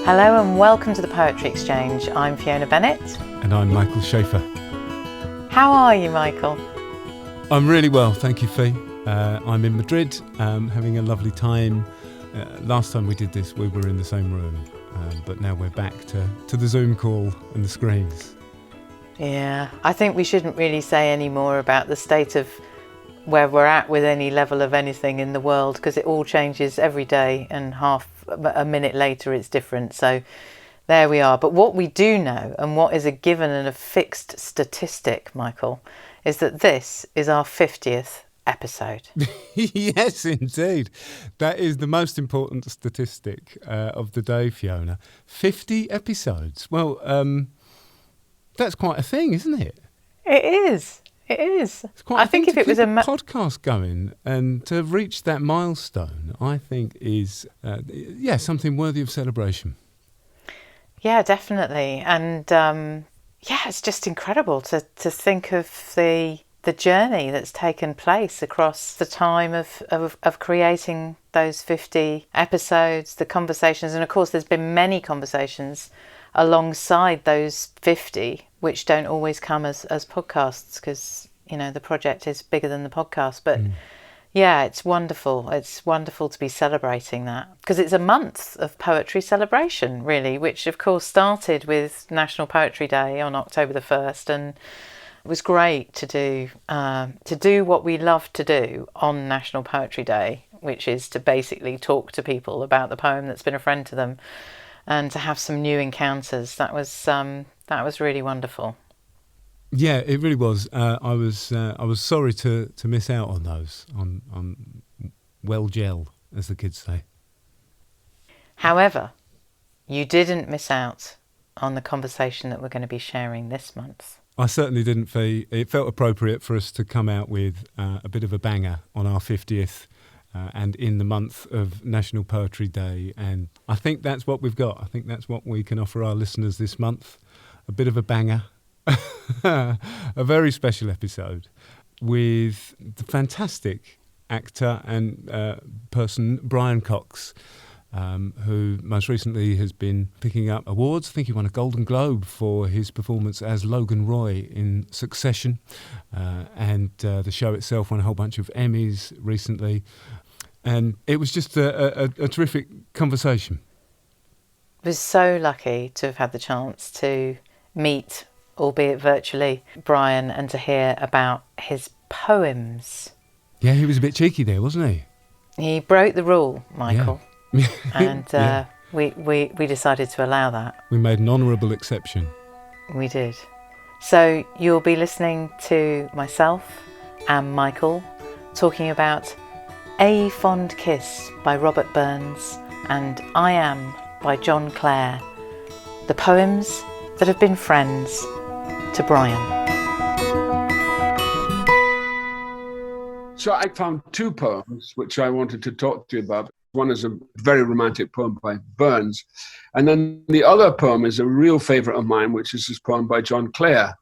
Hello and welcome to the Poetry Exchange. I'm Fiona Bennett. And I'm Michael Schaefer. How are you, Michael? I'm really well, thank you, Fee. I'm in Madrid, having a lovely time. Last time we did this, we were in the same room, but now we're back to the Zoom call and the screens. Yeah, I think we shouldn't really say any more about the state of where we're at with any level of anything in the world, because it all changes every day and half a minute later it's different. So there we are. But what we do know, and what is a given and a fixed statistic, Michael, is that this is our 50th episode. Yes, indeed. That is the most important statistic of the day, Fiona. 50 episodes. Well, that's quite a thing, isn't it? It is. It is. I think if it was a podcast going and to reach that milestone, I think is something worthy of celebration. Yeah, definitely. And it's just incredible to think of the journey that's taken place across the time of creating those 50 episodes, the conversations. And of course, there's been many conversations alongside those 50, which don't always come as podcasts because, you know, the project is bigger than the podcast. But yeah, it's wonderful. It's wonderful to be celebrating that because it's a month of poetry celebration, really, which of course started with National Poetry Day on October the 1st. And it was great to do what we love to do on National Poetry Day, which is to basically talk to people about the poem that's been a friend to them and to have some new encounters. That was really wonderful. Yeah, it really was. I was sorry to miss out on those, on well gel, as the kids say. However, you didn't miss out on the conversation that we're going to be sharing this month. I certainly didn't, Fee. It felt appropriate for us to come out with a bit of a banger on our 50th and in the month of National Poetry Day. And I think that's what we've got. I think that's what we can offer our listeners this month. A bit of a banger. A very special episode with the fantastic actor and person Brian Cox, who most recently has been picking up awards. I think he won a Golden Globe for his performance as Logan Roy in Succession, and the show itself won a whole bunch of Emmys recently. And it was just a terrific conversation. I was so lucky to have had the chance to meet, albeit virtually, Brian, and to hear about his poems. Yeah, he was a bit cheeky there, wasn't he? He broke the rule, Michael. Yeah. And we decided to allow that. We made an honourable exception. We did. So you'll be listening to myself and Michael talking about A Fond Kiss by Robert Burns and I Am by John Clare, the poems that have been friends to Brian. So I found two poems which I wanted to talk to you about. One is a very romantic poem by Burns, and then the other poem is a real favourite of mine, which is this poem by John Clare.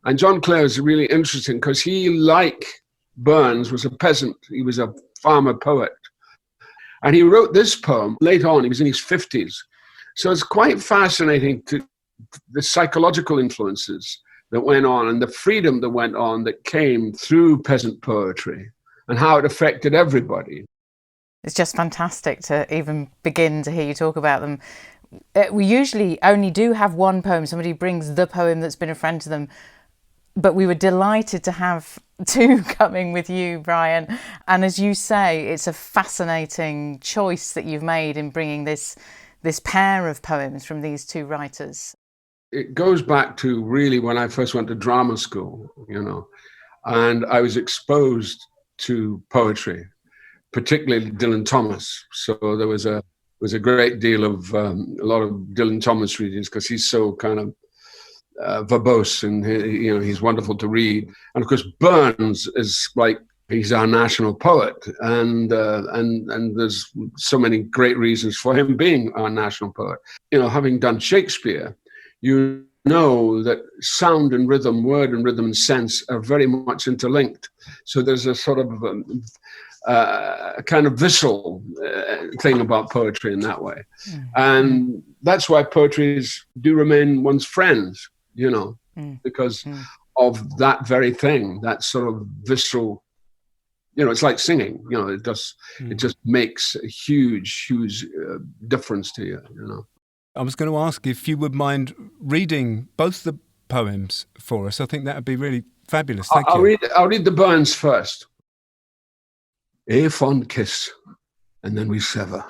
And John Clare is really interesting because he, like Burns, was a peasant. He was a farmer poet. And he wrote this poem late on. He was in his 50s. So it's quite fascinating to the psychological influences that went on and the freedom that went on that came through peasant poetry and how it affected everybody. It's just fantastic to even begin to hear you talk about them. We usually only do have one poem. Somebody brings the poem that's been a friend to them. But we were delighted to have two coming with you, Brian. And as you say, it's a fascinating choice that you've made in bringing this pair of poems from these two writers. It goes back to really when I first went to drama school, and I was exposed to poetry, particularly Dylan Thomas. So there was a great deal of a lot of Dylan Thomas readings because he's so kind of verbose and he's wonderful to read. And of course, Burns is like he's our national poet, and there's so many great reasons for him being our national poet. Having done Shakespeare, you know that sound and rhythm, word and rhythm and sense are very much interlinked. So there's a sort of a kind of visceral thing about poetry in that way. And that's why poetries do remain one's friends, you know, because of that very thing, that sort of visceral, you know, it's like singing, you know, it just makes a huge difference to you, you know. I was going to ask if you would mind reading both the poems for us. I think that would be really fabulous. Thank you. I'll read the Burns first. A fond kiss, and then we sever.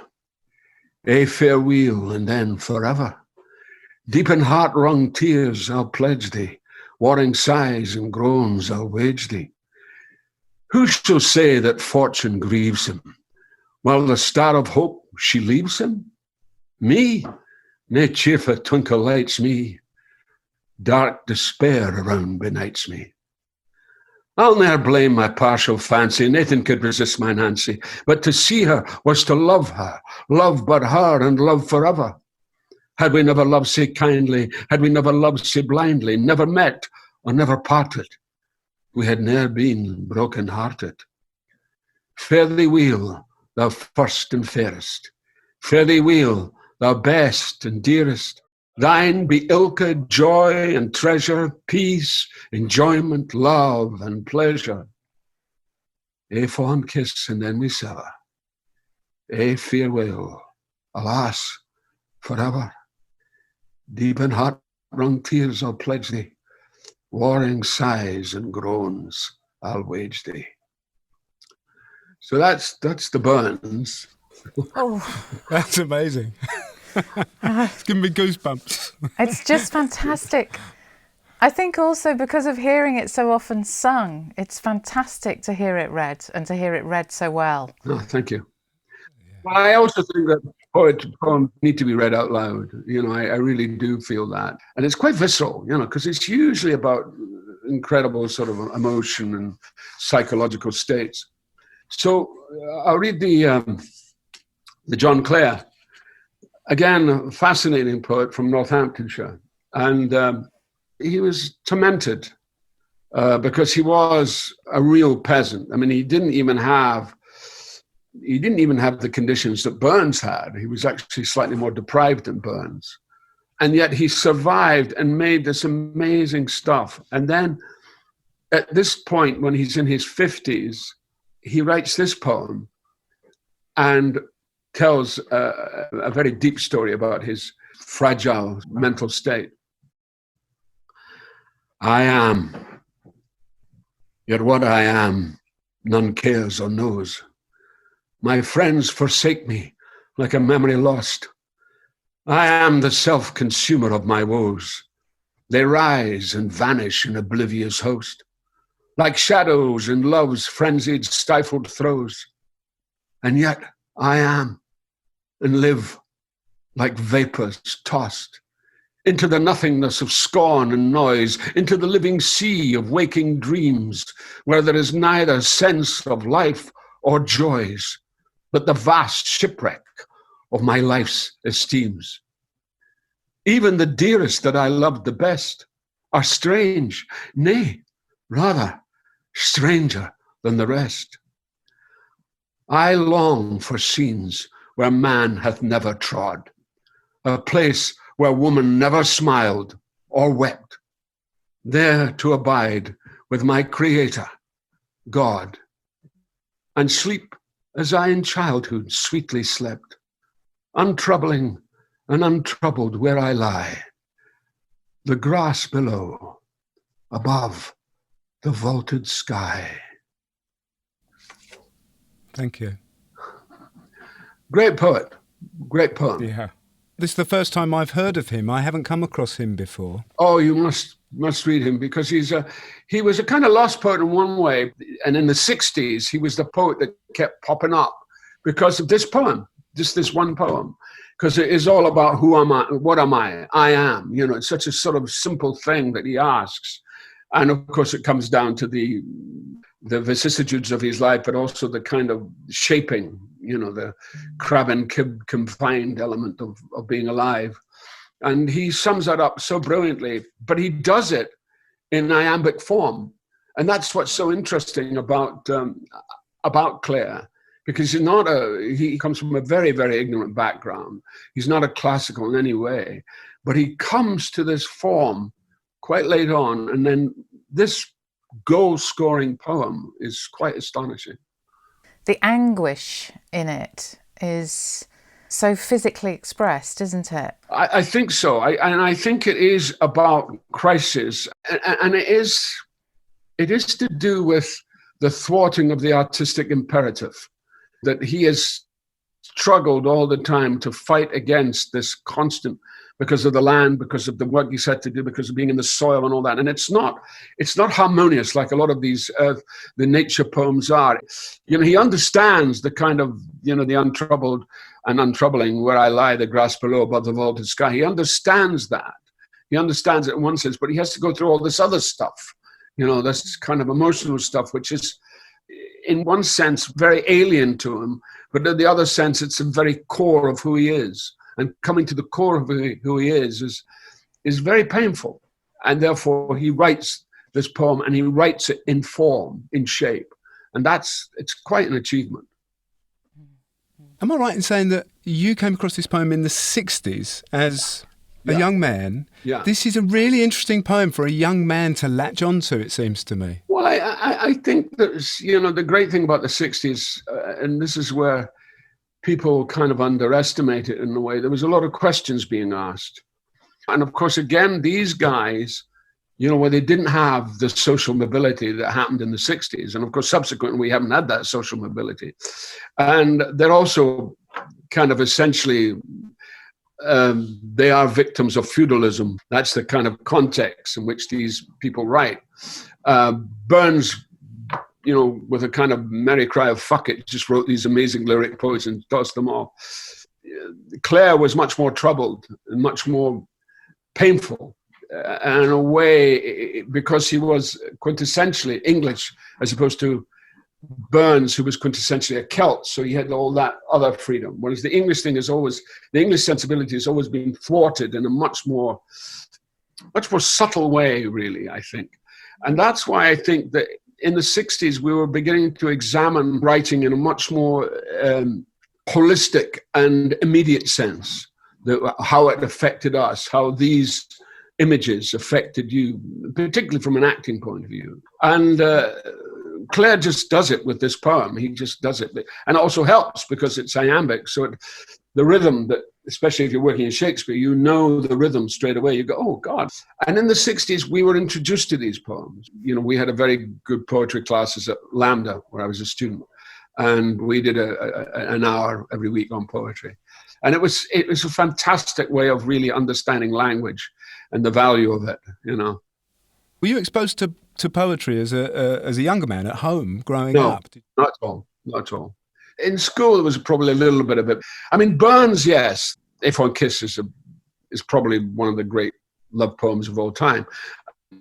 A fareweel, and then forever. Deep in heart-wrung tears I'll pledge thee, warring sighs and groans I'll wage thee. Who shall say that fortune grieves him, while the star of hope she leaves him? Me? Nae cheerful twinkle lights me, dark despair around benights me. I'll ne'er blame my partial fancy, naething could resist my Nancy, but to see her was to love her, love but her and love forever. Had we never loved sae kindly, had we never loved sae blindly, never met or never parted, we had ne'er been broken-hearted. Fare thee weel, thou first and fairest, fare thee weel, thou best and dearest. Thine be ilka joy and treasure, peace, enjoyment, love, and pleasure. A fond kiss, and then we sever. A farewell, alas, forever. Deep in heart-wrung tears I'll pledge thee, warring sighs and groans I'll wage thee. So that's the Burns. Oh, That's amazing. It's giving me goosebumps. it's just fantastic. I think also because of hearing it so often sung, it's fantastic to hear it read and to hear it read so well. Oh, thank you. Well, I also think that poems need to be read out loud. You know, I really do feel that. And it's quite visceral, you know, because it's usually about incredible sort of emotion and psychological states. So I'll read the John Clare. Again, a fascinating poet from Northamptonshire. And he was tormented because he was a real peasant. I mean, he didn't even have the conditions that Burns had. He was actually slightly more deprived than Burns. And yet he survived and made this amazing stuff. And then at this point, when he's in his 50s, he writes this poem and tells a very deep story about his fragile mental state. I am, yet what I am, none cares or knows. My friends forsake me like a memory lost. I am the self-consumer of my woes. They rise and vanish in oblivious host, like shadows in love's frenzied, stifled throes. And yet I am, and live like vapors tossed into the nothingness of scorn and noise, into the living sea of waking dreams, where there is neither sense of life or joys, but the vast shipwreck of my life's esteems. Even the dearest that I loved the best are strange, nay, rather stranger than the rest. I long for scenes where man hath never trod, a place where woman never smiled or wept, there to abide with my Creator, God, and sleep as I in childhood sweetly slept, untroubling and untroubled where I lie, the grass below, above the vaulted sky. Thank you. Great poet. Great poem. Yeah. This is the first time I've heard of him. I haven't come across him before. Oh, you must read him, because he was a kind of lost poet in one way. And in the 60s, he was the poet that kept popping up because of this poem, just this one poem, because it is all about who am I, what am I am. You know, it's such a sort of simple thing that he asks. And of course, it comes down to the vicissitudes of his life, but also the kind of shaping, you know, the crab and kib confined element of being alive. And he sums that up so brilliantly, but he does it in iambic form. And that's what's so interesting about about Clare, because he comes from a very, very ignorant background. He's not a classical in any way, but he comes to this form quite late on, and then this goal-scoring poem is quite astonishing. The anguish in it is so physically expressed, isn't it? I think so. I think it is about crisis, and it is to do with the thwarting of the artistic imperative, that he has struggled all the time to fight against this constant, because of the land, because of the work he's had to do, because of being in the soil and all that. And it's not harmonious like a lot of these the nature poems are. He understands the kind of, the untroubled and untroubling, where I lie, the grass below, above the vaulted sky. He understands that. He understands it in one sense, but he has to go through all this other stuff, this kind of emotional stuff, which is, in one sense, very alien to him, but in the other sense, it's the very core of who he is. And coming to the core of who he is very painful. And therefore, he writes this poem, and he writes it in form, in shape. And it's quite an achievement. Am I right in saying that you came across this poem in the 60s as a young man? Yeah. This is a really interesting poem for a young man to latch onto, it seems to me. Well, I think that, the great thing about the 60s, and this is where people kind of underestimate it in a way, there was a lot of questions being asked. And of course, again, these guys, where they didn't have the social mobility that happened in the 60s. And of course, subsequently, we haven't had that social mobility. And they're also kind of essentially, they are victims of feudalism. That's the kind of context in which these people write. Burns, with a kind of merry cry of fuck it, just wrote these amazing lyric poems and tossed them off. Clare was much more troubled and much more painful, and in a way, because he was quintessentially English, as opposed to Burns, who was quintessentially a Celt, so he had all that other freedom. Whereas the English sensibility has always been thwarted in a much more subtle way, really, I think. And that's why I think that in the 60s, we were beginning to examine writing in a much more holistic and immediate sense, how it affected us, how these images affected you, particularly from an acting point of view. And Clare just does it with this poem. He just does it. And it also helps because it's iambic. So the rhythm, that, especially if you're working in Shakespeare, the rhythm straight away. You go, oh, God. And in the 60s, we were introduced to these poems. We had a very good poetry classes at Lambda, where I was a student. And we did an hour every week on poetry. And it was a fantastic way of really understanding language and the value of it, Were you exposed to poetry as a younger man at home growing up? Not at all. In school, there was probably a little bit of it. I mean, Burns, yes. If One Kisses is probably one of the great love poems of all time.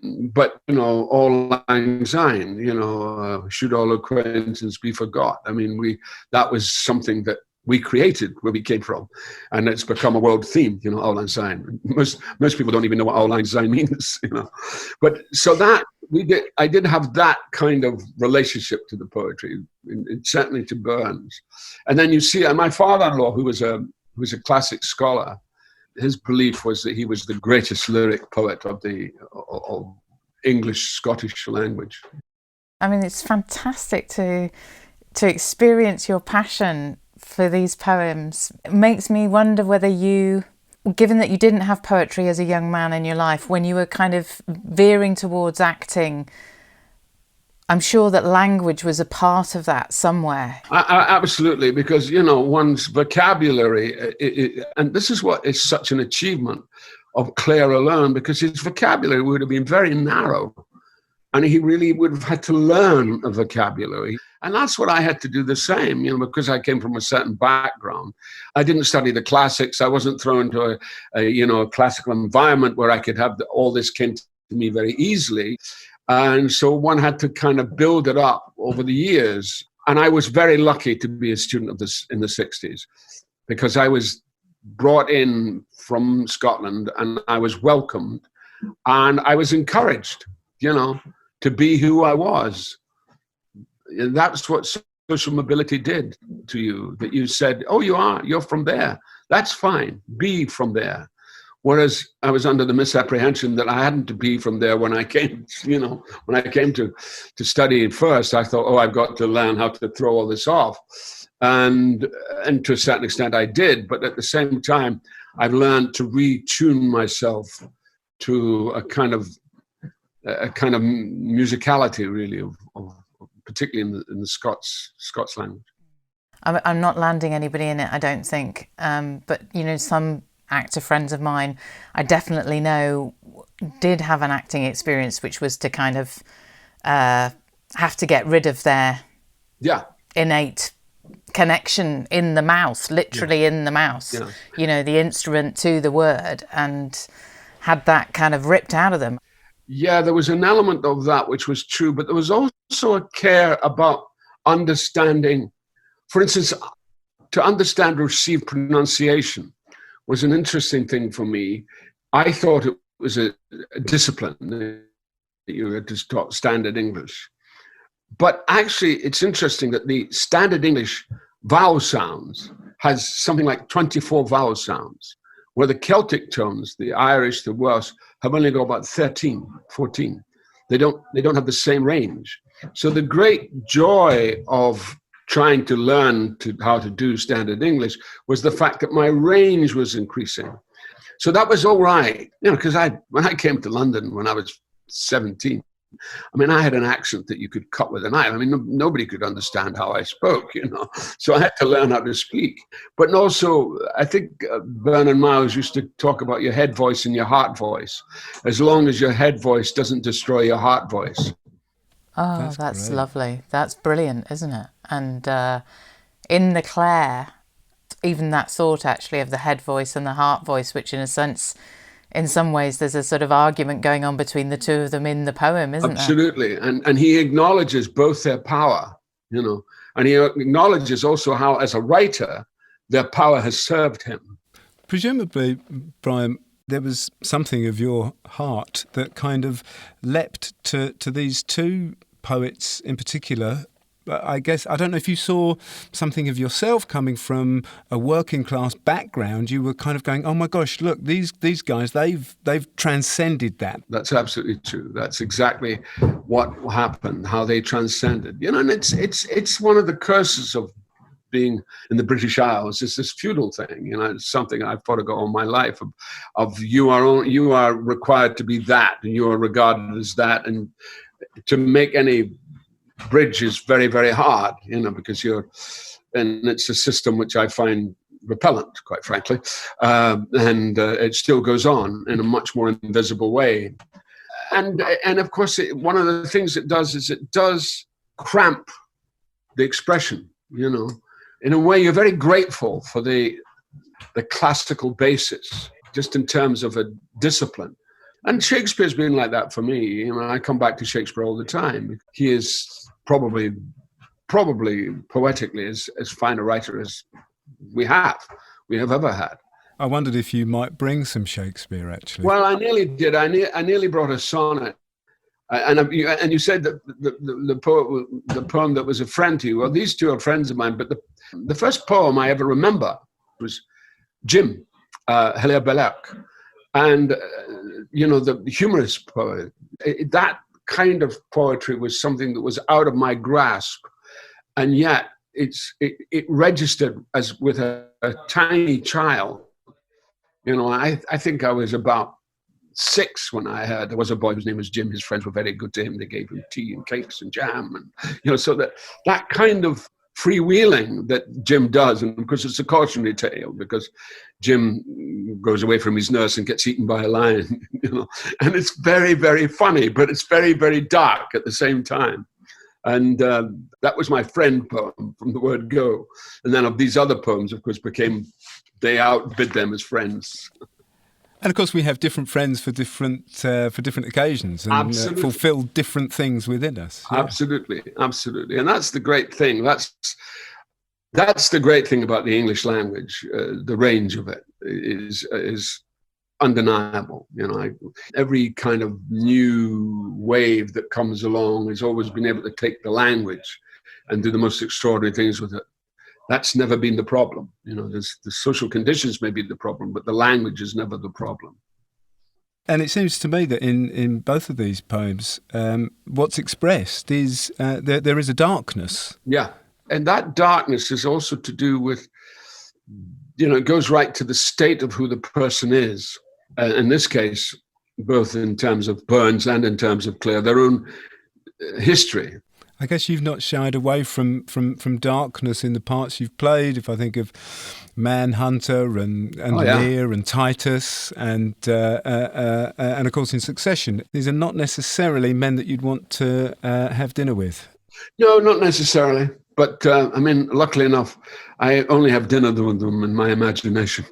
But, Auld Lang Syne, should all acquaintance be forgot? I mean, that was something that we created where we came from. And it's become a world theme, Auld Lang Syne. Most people don't even know what Auld Lang Syne means, But so that I did have that kind of relationship to the poetry, certainly to Burns. And then you see, my father-in-law, who was a classic scholar, his belief was that he was the greatest lyric poet of the English Scottish language. I mean, it's fantastic to experience your passion for these poems. It makes me wonder whether given that you didn't have poetry as a young man in your life, when you were kind of veering towards acting, I'm sure that language was a part of that somewhere. Absolutely, because, one's vocabulary, and this is what is such an achievement of Clare alone, because his vocabulary would have been very narrow, and he really would have had to learn a vocabulary. And that's what I had to do the same, because I came from a certain background. I didn't study the classics. I wasn't thrown into a classical environment where I could have all this came to me very easily. And so one had to kind of build it up over the years. And I was very lucky to be a student of this in the 60s, because I was brought in from Scotland and I was welcomed and I was encouraged, to be who I was. And that's what's social mobility did to you, that you said, oh, you're from there. That's fine. Be from there. Whereas I was under the misapprehension that I hadn't to be from there when I came, when I came to study first. I thought, oh, I've got to learn how to throw all this off. And to a certain extent I did. But at the same time, I've learned to retune myself to a kind of musicality, really, of particularly in the Scots language. I'm not landing anybody in it, I don't think. But, some actor friends of mine, I definitely know, did have an acting experience, which was to kind of have to get rid of their innate connection in the mouth, literally in the mouth, the instrument to the word, and had that kind of ripped out of them. Yeah, there was an element of that which was true, but there was also a care about understanding. For instance, to understand received pronunciation was an interesting thing for me. I thought it was a discipline that you had to talk standard English. But actually, it's interesting that the standard English vowel sounds has something like 24 vowel sounds, where the Celtic tones, the Irish, the Welsh, have only got about 13, 14. They don't have the same range. So the great joy of trying to learn how to do standard English was the fact that my range was increasing. So that was all right, because when I came to London when I was 17, I had an accent that you could cut with a knife. Nobody could understand how I spoke, So I had to learn how to speak. But also, I think Vernon Miles used to talk about your head voice and your heart voice, as long as your head voice doesn't destroy your heart voice. Oh, that's lovely. That's brilliant, isn't it? And in the Clare, even that thought actually of the head voice and the heart voice, which in a sense, in some ways, there's a sort of argument going on between the two of them in the poem, isn't there? Absolutely. And he acknowledges both their power, and he acknowledges also how, as a writer, their power has served him. Presumably, Brian, there was something of your heart that kind of leapt to these two poets in particular. I guess, I don't know if you saw something of yourself coming from a working class background. You were kind of going, oh my gosh, look, these guys, they've transcended that. That's absolutely true. That's exactly what happened, how they transcended. And it's one of the curses of being in the British Isles. It's this feudal thing. It's something I've thought about all my life of you are required to be that, and you are regarded as that, and to make any bridge is very, very hard, because and it's a system which I find repellent, quite frankly, and it still goes on in a much more invisible way. And of course, one of the things it does is it does cramp the expression, In a way, you're very grateful for the classical basis, just in terms of a discipline. And Shakespeare's been like that for me. I come back to Shakespeare all the time. He is probably poetically as fine a writer as we have ever had. I wondered if you might bring some Shakespeare, actually. Well, I nearly did. I nearly brought a sonnet. And you said that the poem that was a friend to you. Well, these two are friends of mine. But the first poem I ever remember was Jim, Hilaire Belloc. And, the humorous poet, that kind of poetry was something that was out of my grasp. And yet it registered as with a tiny child. I think I was about 6 when I heard there was a boy whose name was Jim. His friends were very good to him. They gave him tea and cakes and jam. And, so that kind of freewheeling that Jim does, and of course it's a cautionary tale because Jim goes away from his nurse and gets eaten by a lion, and it's very, very funny, but it's very, very dark at the same time. And that was my friend poem from the word go. And then of these other poems, of course, they outbid them as friends. And of course, we have different friends for different occasions and fulfill different things within us. Yeah. Absolutely, and that's the great thing. That's the great thing about the English language. The range of it is undeniable. Every kind of new wave that comes along has always been able to take the language and do the most extraordinary things with it. That's never been the problem. The social conditions may be the problem, but the language is never the problem. And it seems to me that in both of these poems, what's expressed is there is a darkness. Yeah. And that darkness is also to do with, it goes right to the state of who the person is. In this case, both in terms of Burns and in terms of Clare, their own history. I guess you've not shied away from darkness in the parts you've played. If I think of Manhunter and Lear and Titus and of course in Succession, these are not necessarily men that you'd want to have dinner with. No, not necessarily. But luckily enough, I only have dinner with them in my imagination.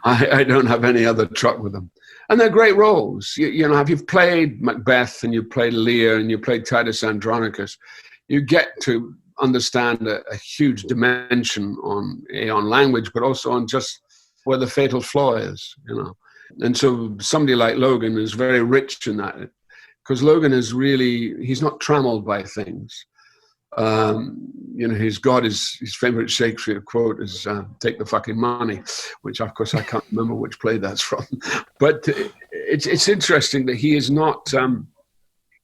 I don't have any other truck with them. And they're great roles. If you've played Macbeth and you played Lear and you played Titus Andronicus, you get to understand a huge dimension on language, but also on just where the fatal flaw is, And so somebody like Logan is very rich in that, because Logan is he's not trammeled by things. His favorite Shakespeare quote is "Take the fucking money," which of course I can't remember which play that's from. But it's interesting that he is not.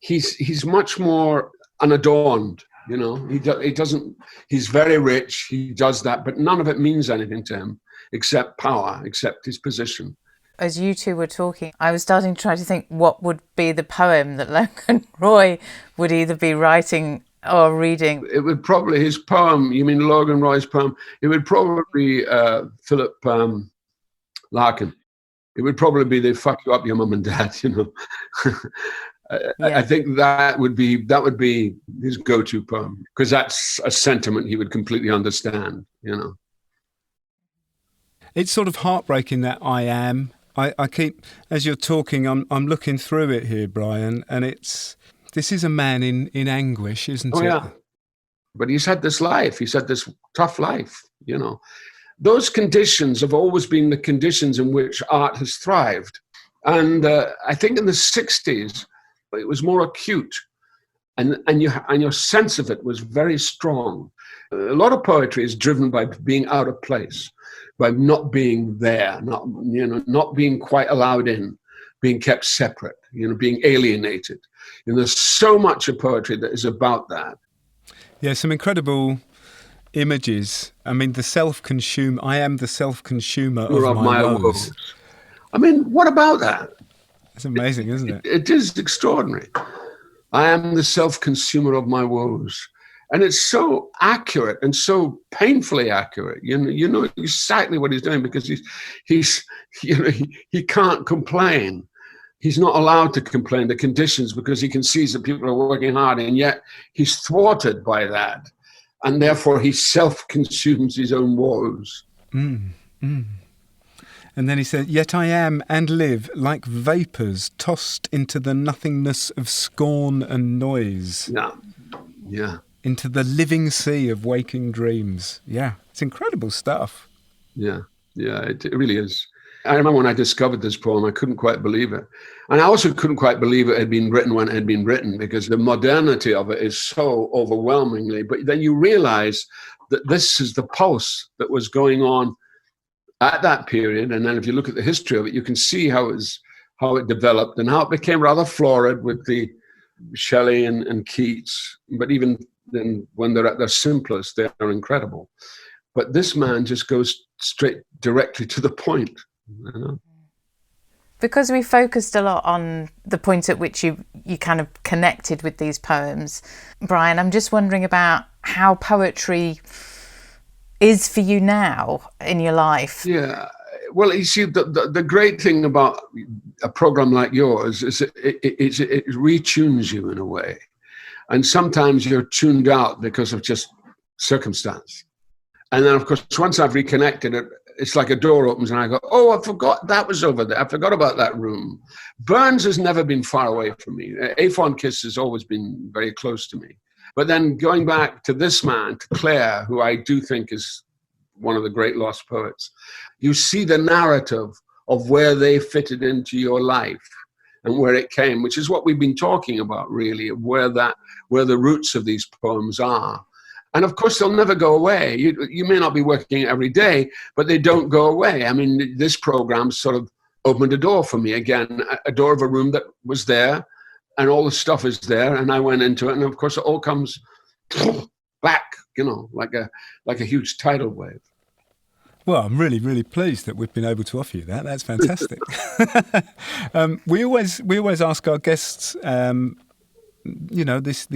He's much more unadorned. He doesn't. He's very rich. He does that, but none of it means anything to him except power, except his position. As you two were talking, I was starting to try to think what would be the poem that Logan Roy would either be writing or reading. It would probably, his poem, you mean Logan Roy's poem, it would probably be Philip Larkin. It would probably be "They fuck you up, your mum and dad," I think that would be his go-to poem, because that's a sentiment he would completely understand, It's sort of heartbreaking, that "I am." I keep, as you're talking, I'm looking through it here, Brian, and this is a man in anguish, isn't it? Yeah. But he's had this life. He's had this tough life, Those conditions have always been the conditions in which art has thrived. And I think in the 60s, it was more acute. And your sense of it was very strong. A lot of poetry is driven by being out of place, by not being there, not being quite allowed in, being kept separate, being alienated. There's so much of poetry that is about that. Yeah, some incredible images. I am the self-consumer of my woes. What about that? It's amazing, isn't it? It is extraordinary. I am the self-consumer of my woes. And it's so accurate and so painfully accurate. You know exactly what he's doing, because he can't complain. He's not allowed to complain the conditions, because he can see that people are working hard, and yet he's thwarted by that. And therefore he self-consumes his own woes. And then he said, "Yet I am and live like vapours tossed into the nothingness of scorn and noise." Yeah. Into the living sea of waking dreams. Yeah, it's incredible stuff. Yeah, it really is. I remember when I discovered this poem, I couldn't quite believe it. And I also couldn't quite believe it had been written when it had been written, because the modernity of it is so overwhelmingly. But then you realize that this is the pulse that was going on at that period. And then if you look at the history of it, you can see how it developed and how it became rather florid with the Shelley and Keats. But even then, when they're at their simplest, they are incredible. But this man just goes directly to the point. Because we focused a lot on the point at which you kind of connected with these poems, Brian, I'm just wondering about how poetry is for you now in your life. Yeah, well, you see, the great thing about a program like yours is it retunes you in a way. And sometimes you're tuned out because of just circumstance. And then, of course, once I've reconnected it, it's like a door opens and I go, "Oh, I forgot that was over there. I forgot about that room." Burns has never been far away from me. A Fond Kiss has always been very close to me. But then going back to this man, to Clare, who I do think is one of the great lost poets, you see the narrative of where they fitted into your life. and where it came, which is what we've been talking about, really, of where the roots of these poems are. And of course, they'll never go away. You may not be working every day, but they don't go away. I mean, this program sort of opened a door for me again, a door of a room that was there, and all the stuff is there, and I went into it, and of course, it all comes back, like a huge tidal wave. Well, I'm really, really pleased that we've been able to offer you that. That's fantastic. We always ask our guests, the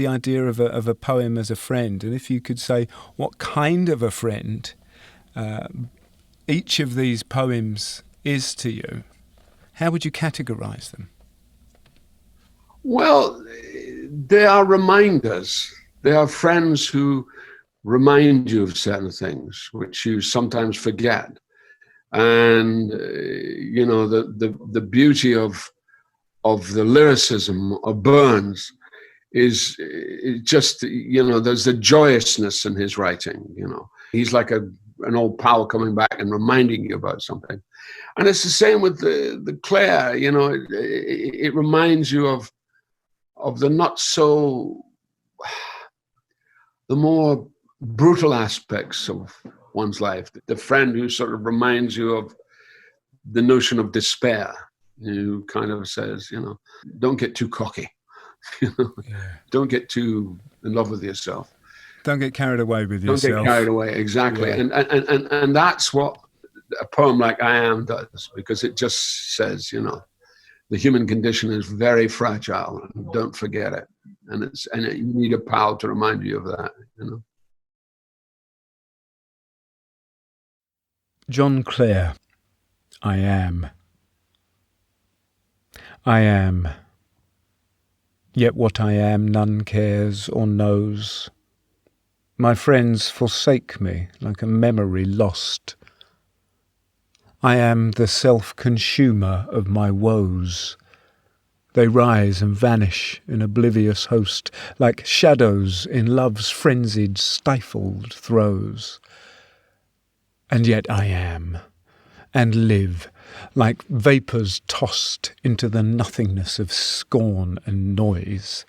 idea of a poem as a friend, and if you could say what kind of a friend each of these poems is to you, how would you categorise them? Well, they are reminders. They are friends who remind you of certain things which you sometimes forget. And the beauty of the lyricism of Burns is just, there's a joyousness in his writing. He's like an old pal coming back and reminding you about something. And it's the same with the Clare. It reminds you of the the more brutal aspects of one's life. The friend who sort of reminds you of the notion of despair, who kind of says, don't get too cocky, don't get too in love with yourself. Don't get carried away with yourself. Don't get carried away, exactly. Yeah. And that's what a poem like I Am does, because it just says, the human condition is very fragile, and don't forget it. And you need a pal to remind you of that, John Clare, I am. I am. Yet what I am none cares or knows. My friends forsake me like a memory lost. I am the self-consumer of my woes. They rise and vanish in oblivious host, like shadows in love's frenzied, stifled throes. And yet I am, and live, like vapours tossed into the nothingness of scorn and noise,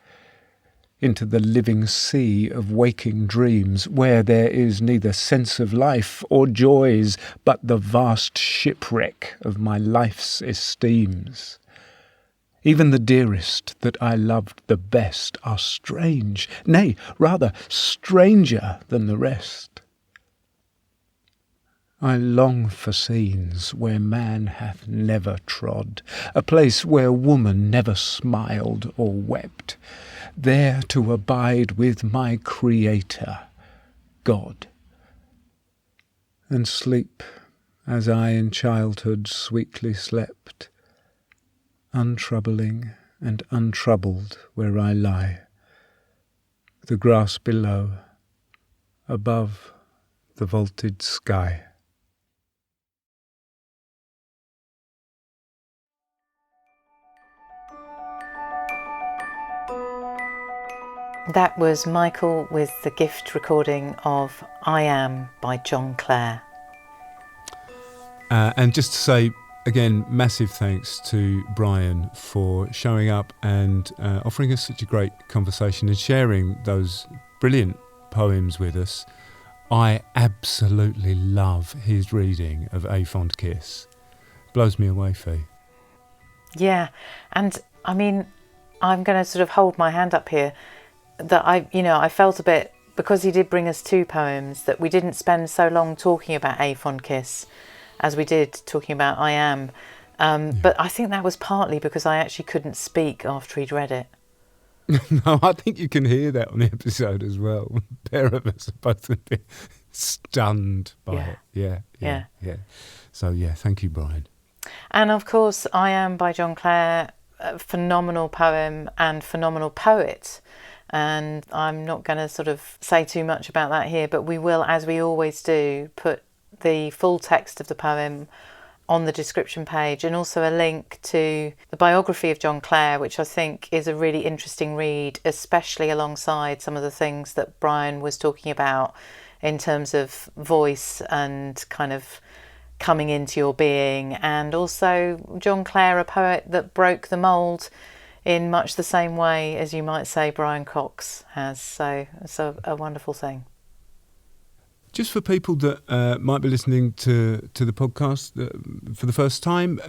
into the living sea of waking dreams, where there is neither sense of life or joys, but the vast shipwreck of my life's esteems. Even the dearest that I loved the best are strange, nay, rather stranger than the rest. I long for scenes where man hath never trod, a place where woman never smiled or wept, there to abide with my Creator, God, and sleep as I in childhood sweetly slept, untroubling and untroubled where I lie, the grass below, above the vaulted sky. That was Michael with the gift recording of I Am by John Clare. And just to say, again, massive thanks to Brian for showing up and offering us such a great conversation and sharing those brilliant poems with us. I absolutely love his reading of A Fond Kiss. Blows me away, Fee. Yeah, and I mean, I'm going to sort of hold my hand up here that I felt a bit, because he did bring us two poems, that we didn't spend so long talking about A Fond Kiss as we did talking about I Am. But I think that was partly because I actually couldn't speak after he'd read it. No, I think you can hear that on the episode as well. A pair of us are both a bit stunned by it. Yeah. So, thank you, Brian. And of course, I Am by John Clare, a phenomenal poem and phenomenal poet. And I'm not going to sort of say too much about that here, but we will, as we always do, put the full text of the poem on the description page, and also a link to the biography of John Clare, which I think is a really interesting read, especially alongside some of the things that Brian was talking about in terms of voice and kind of coming into your being, and also John Clare, a poet that broke the mould in much the same way as you might say Brian Cox has. So it's a wonderful thing. Just for people that might be listening to the podcast for the first time,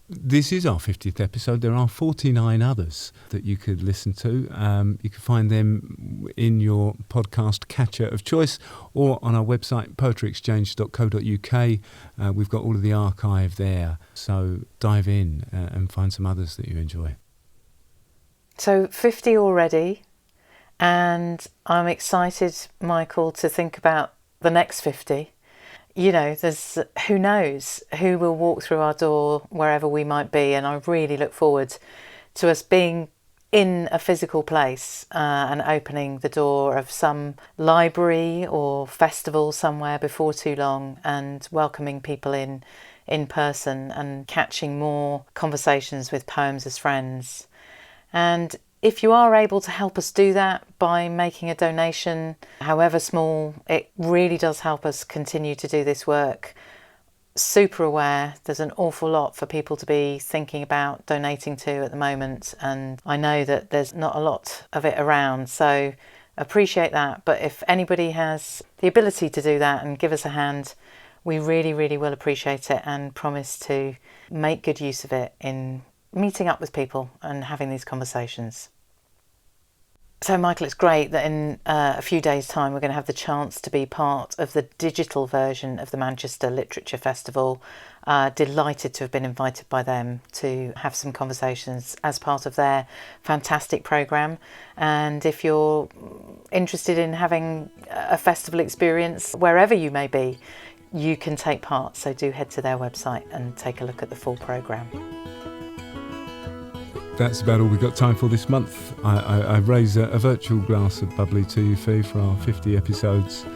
this is our 50th episode. There are 49 others that you could listen to. You can find them in your podcast catcher of choice or on our website, poetryexchange.co.uk. We've got all of the archive there. So dive in and find some others that you enjoy. So 50 already, and I'm excited, Michael, to think about the next 50. You know, there's who knows who will walk through our door wherever we might be, and I really look forward to us being in a physical place and opening the door of some library or festival somewhere before too long, and welcoming people in person and catching more conversations with Poems as Friends. And if you are able to help us do that by making a donation, however small, it really does help us continue to do this work. Super aware there's an awful lot for people to be thinking about donating to at the moment, and I know that there's not a lot of it around, so appreciate that. But if anybody has the ability to do that and give us a hand, we really, really will appreciate it, and promise to make good use of it in meeting up with people and having these conversations. So Michael, it's great that in a few days' time we're going to have the chance to be part of the digital version of the Manchester Literature Festival. Delighted to have been invited by them to have some conversations as part of their fantastic programme. And if you're interested in having a festival experience wherever you may be, you can take part. So do head to their website and take a look at the full programme. That's about all we've got time for this month. I raise a virtual glass of bubbly to you, Fee, for our 50 episodes.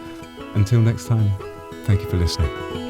Until next time, thank you for listening.